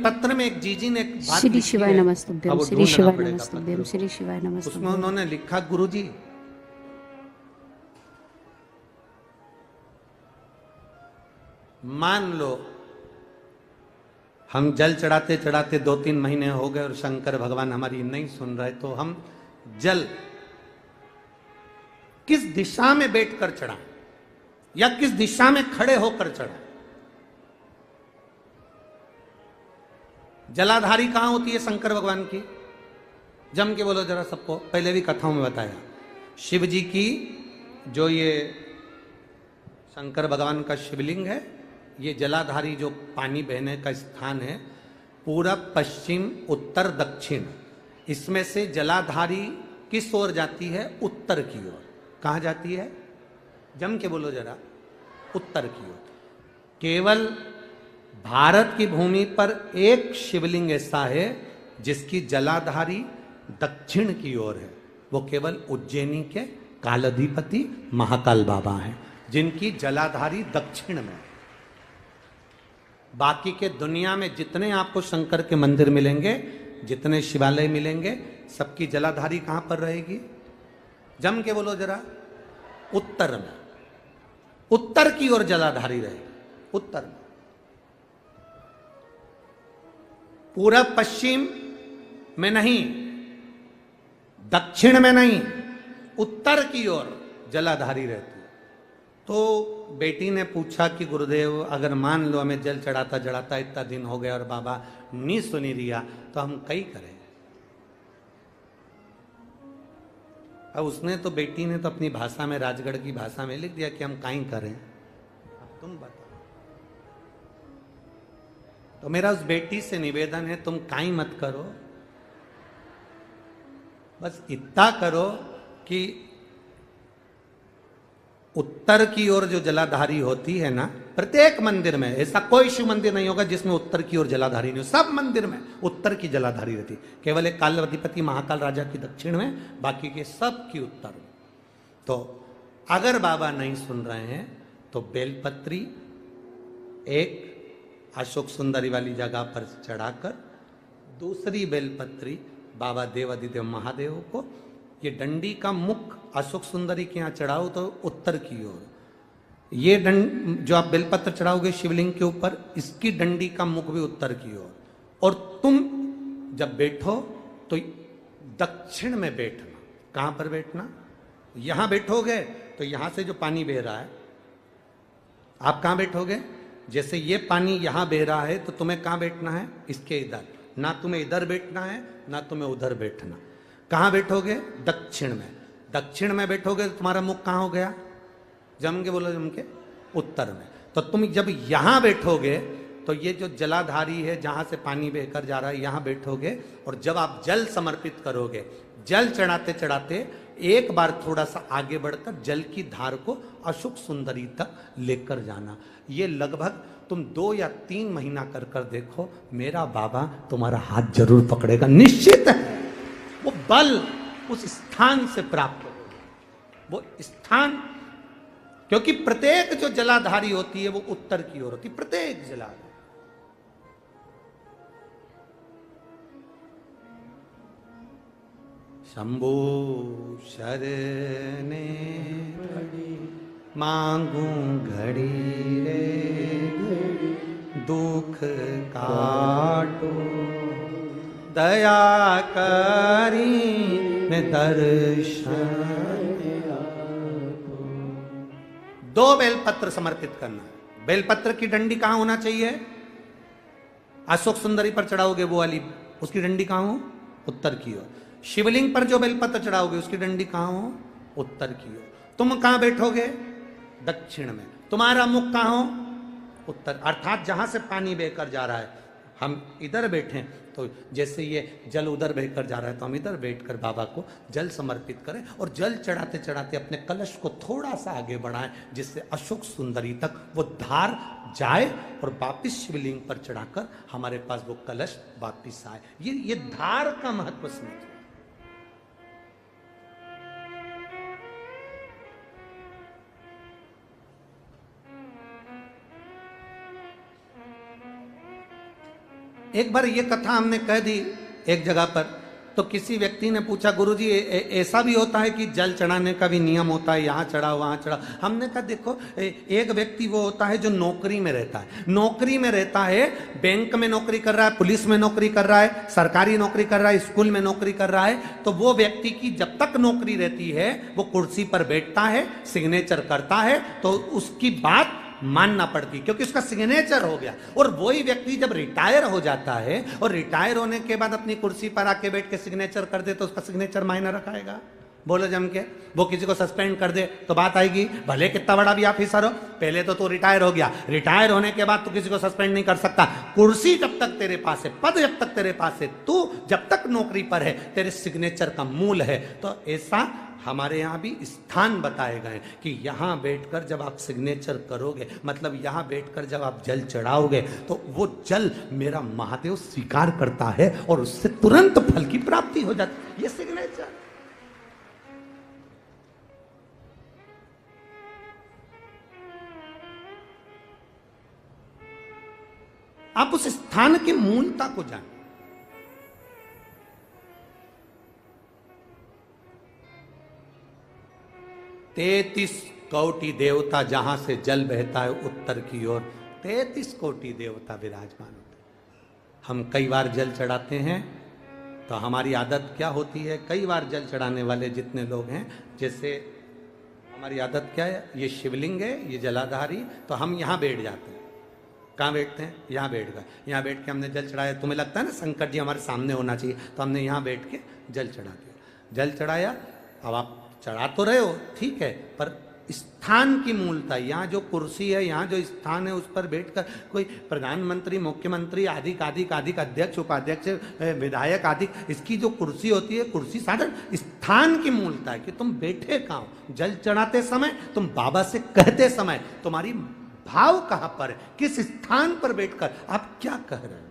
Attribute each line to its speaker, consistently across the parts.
Speaker 1: बेलपत्र में एक जीजी ने एक बात
Speaker 2: श्री
Speaker 1: लिखी
Speaker 2: शिवाय
Speaker 1: है,
Speaker 2: नमस्तुभ्यम,
Speaker 1: अब वो
Speaker 2: श्री
Speaker 1: ढूंढना
Speaker 2: शिवाय
Speaker 1: पड़ेगा
Speaker 2: नमस्तुभ्यम,
Speaker 1: पत्र को।
Speaker 2: श्री शिवाय
Speaker 1: उसमें
Speaker 2: नमस्तुभ्यम।
Speaker 1: उन्होंने लिखा, गुरुजी मान लो हम जल चढ़ाते चढ़ाते 2-3 महीने हो गए और शंकर भगवान हमारी नहीं सुन रहे, तो हम जल किस दिशा में बैठकर चढ़ाएं या किस दिशा में खड़े होकर चढ़ाएं? जलाधारी कहां होती है शंकर भगवान की? जम के बोलो जरा सबको, पहले भी कथाओं में बताया। शिव जी की जो ये शंकर भगवान का शिवलिंग है, ये जलाधारी जो पानी बहने का स्थान है, पूरब पश्चिम उत्तर दक्षिण, इसमें से जलाधारी किस ओर जाती है? उत्तर की ओर। कहां जाती है? जम के बोलो जरा, उत्तर की ओर। केवल भारत की भूमि पर एक शिवलिंग ऐसा है जिसकी जलाधारी दक्षिण की ओर है, वो केवल उज्जैनी के कालाधिपति महाकाल बाबा हैं, जिनकी जलाधारी दक्षिण में। बाकी के दुनिया में जितने आपको शंकर के मंदिर मिलेंगे, जितने शिवालय मिलेंगे, सबकी जलाधारी कहां पर रहेगी? जम के बोलो जरा, उत्तर में। उत्तर की ओर जलाधारी रहेगी, उत्तर में। पूरब पश्चिम में नहीं, दक्षिण में नहीं, उत्तर की ओर जलाधारी रहती है। तो बेटी ने पूछा कि गुरुदेव अगर मान लो हमें जल चढ़ाता चढ़ाता इतना दिन हो गया और बाबा नहीं सुनी दिया, तो हम कई करें? अब उसने तो, बेटी ने तो अपनी भाषा में, राजगढ़ की भाषा में लिख दिया कि हम काई करें। अब तुम बताओ। तो मेरा उस बेटी से निवेदन है, तुम काई मत करो, बस इतना करो कि उत्तर की ओर जो जलाधारी होती है ना, प्रत्येक मंदिर में, ऐसा कोई शिव मंदिर नहीं होगा जिसमें उत्तर की ओर जलाधारी नहीं हो। सब मंदिर में उत्तर की जलाधारी रहती, केवल एक कालाधिपति महाकाल राजा की दक्षिण में, बाकी के सब की उत्तर में। तो अगर बाबा नहीं सुन रहे हैं तो बेलपत्री एक अशोक सुंदरी वाली जगह पर चढ़ाकर, दूसरी बेलपत्री बाबा देवादिदेव महादेव को, ये डंडी का मुख अशोक सुंदरी के यहाँ चढ़ाओ तो उत्तर की ओर। ये जो आप बेलपत्र चढ़ाओगे शिवलिंग के ऊपर, इसकी डंडी का मुख भी उत्तर की ओर। और तुम जब बैठो तो दक्षिण में बैठना। कहां पर बैठना? यहां बैठोगे तो यहां से जो पानी बह रहा है, आप कहां बैठोगे? जैसे ये पानी यहां बह रहा है तो तुम्हें कहां बैठना है? इसके इधर। ना तुम्हें इधर बैठना है, ना तुम्हें उधर बैठना। कहां बैठोगे? दक्षिण में। दक्षिण में बैठोगे तो तुम्हारा मुख कहां हो गया? जम के बोलो, जम के, उत्तर में। तो तुम जब यहां बैठोगे तो ये जो जलाधारी है जहां से पानी बहकर जा रहा है, यहां बैठोगे। और जब आप जल समर्पित करोगे, जल चढ़ाते चढ़ाते एक बार थोड़ा सा आगे बढ़कर जल की धार को अशोक सुंदरी तक लेकर जाना। ये लगभग तुम 2 या 3 महीना कर कर देखो, मेरा बाबा तुम्हारा हाथ जरूर पकड़ेगा, निश्चित है। वो बल उस स्थान से प्राप्त होगा, वो स्थान, क्योंकि प्रत्येक जो जलाधारी होती है वो उत्तर की ओर होती है, प्रत्येक जलाधारी। शंभो शरणे मांगू घड़ी रे, दुख काटो दया करी ने दर्शन। 2 बेलपत्र समर्पित करना। बेलपत्र की डंडी कहां होना चाहिए? अशोक सुंदरी पर चढ़ाओगे वो वाली, उसकी डंडी कहां हो? उत्तर की ओर। शिवलिंग पर जो बेलपत्र चढ़ाओगे उसकी डंडी कहां हो? उत्तर की ओर। तुम कहां बैठोगे? दक्षिण में। तुम्हारा मुख कहां हो? उत्तर। अर्थात जहां से पानी बहकर जा रहा है, हम इधर बैठे तो जैसे ये जल उधर बहकर जा रहा है तो हम इधर बैठकर बाबा को जल समर्पित करें और जल चढ़ाते चढ़ाते अपने कलश को थोड़ा सा आगे बढ़ाएं, जिससे अशोक सुंदरी तक वो धार जाए और वापिस शिवलिंग पर चढ़ाकर हमारे पास वो कलश वापिस आए। ये धार का महत्व समझो। एक बार ये कथा हमने कह दी एक जगह पर, तो किसी व्यक्ति ने पूछा गुरुजी ऐसा भी होता है कि जल चढ़ाने का भी नियम होता है, यहाँ चढ़ाओ वहाँ चढ़ाओ। हमने कहा देखो एक व्यक्ति वो होता है जो नौकरी में रहता है, नौकरी में रहता है, बैंक में नौकरी कर रहा है, पुलिस में नौकरी कर रहा है, सरकारी नौकरी कर रहा है, स्कूल में नौकरी कर रहा है, तो वो व्यक्ति की जब तक नौकरी रहती है वो कुर्सी पर बैठता है, सिग्नेचर करता है, तो उसकी बात मानना पड़ती, क्योंकि उसका सिग्नेचर हो गया। और वही व्यक्ति जब रिटायर हो जाता है और रिटायर होने के बाद अपनी कुर्सी पर आके बैठ के सिग्नेचर कर दे, तो उसका सिग्नेचर मायना रखाएगा? बोलो जम के। वो किसी को सस्पेंड कर दे तो बात आएगी, भले कितना बड़ा भी ऑफिसर हो, पहले तो तू रिटायर हो गया, रिटायर होने के बाद तू किसी को सस्पेंड नहीं कर सकता। कुर्सी जब तक तेरे पास है, पद जब तक तेरे पास है, तू जब तक नौकरी पर है, तेरे सिग्नेचर का मूल है। तो ऐसा हमारे यहाँ भी स्थान बताए गए कि यहाँ बैठकर जब आप सिग्नेचर करोगे, मतलब यहाँ बैठकर जब आप जल चढ़ाओगे, तो वो जल मेरा महादेव स्वीकार करता है और उससे तुरंत फल की प्राप्ति हो जाती है। ये सिग्नेचर। आप उस स्थान की मूलता को जानें। तैतीस कोटि देवता जहां से जल बहता है उत्तर की ओर, 33 कोटि देवता विराजमान होते हैं। हम कई बार जल चढ़ाते हैं, तो हमारी आदत क्या होती है, कई बार जल चढ़ाने वाले जितने लोग हैं, जैसे हमारी आदत क्या है, ये शिवलिंग है, ये जलाधारी, तो हम यहाँ बैठ जाते हैं। कहाँ बैठते हैं? यहाँ बैठ गए, यहाँ बैठ के हमने जल चढ़ाया। तुम्हें लगता है ना शंकर जी हमारे सामने होना चाहिए, तो हमने यहाँ बैठ के जल चढ़ा दिया। जल चढ़ाया, अब आप चढ़ा तो रहे हो, ठीक है, पर स्थान की मूलता, यहाँ जो कुर्सी है, यहाँ जो स्थान है, उस पर बैठकर कोई प्रधानमंत्री, मुख्यमंत्री, आदि अध्यक्ष, उपाध्यक्ष, विधायक आदि, इसकी जो कुर्सी होती है, कुर्सी साधारण स्थान की मूलता है कि तुम बैठे कहाँ हो। जल चढ़ाते समय, तुम बाबा से कहते समय, तुम्हारी भाव कहां पर है, किस स्थान पर बैठकर आप क्या कह रहे हो।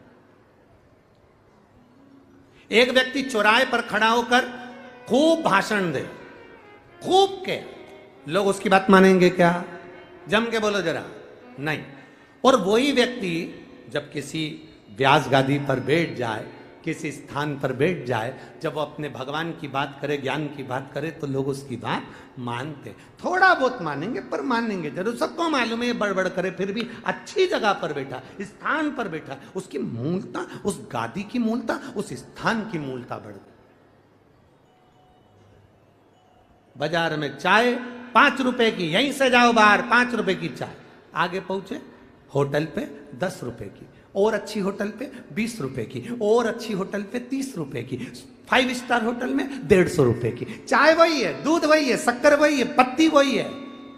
Speaker 1: एक व्यक्ति चौराहे पर खड़ा होकर खूब भाषण दे, खूब के, लोग उसकी बात मानेंगे क्या? जम के बोलो जरा, नहीं। और वही व्यक्ति जब किसी व्यास गादी पर बैठ जाए, किसी स्थान पर बैठ जाए, जब वो अपने भगवान की बात करे, ज्ञान की बात करे, तो लोग उसकी बात मानते, थोड़ा बहुत मानेंगे पर मानेंगे जरूर। सबको मालूम है बड़बड़ करे, फिर भी अच्छी जगह पर बैठा, स्थान पर बैठा, उसकी मूलता, उस गादी की मूलता, उस स्थान की मूलता बढ़ गई। बाजार में चाय 5 रुपए की, यहीं से जाओ बाहर 5 रुपए की चाय, आगे पहुंचे होटल पे 10 रुपए की, और अच्छी होटल पे 20 रुपए की, और अच्छी होटल पे 30 रुपए की, 5 स्टार होटल में 150 रुपए की। चाय वही है, दूध वही है, शक्कर वही है, पत्ती वही है,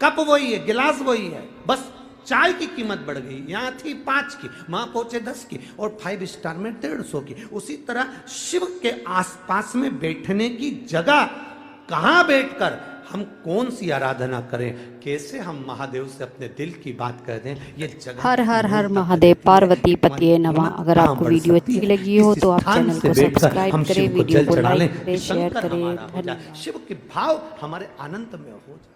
Speaker 1: कप वही है, गिलास वही है, बस चाय की कीमत बढ़ गई। यहां थी 5 की, वहां पहुंचे 10 की, और 5 स्टार में 150 की। उसी तरह शिव के आसपास में बैठने की जगह, कहां बैठकर हम कौन सी आराधना करें, कैसे हम महादेव से अपने दिल की बात कर दें, ये जगह।
Speaker 2: हर हर हर महादेव, पार्वती पतिये नमः। अगर आपको वीडियो अच्छी लगी हो तो आप चैनल को सब्सक्राइब करें, वीडियो को लाइक करें, शेयर करें।
Speaker 1: शिव के भाव हमारे अनंत में हो जाए।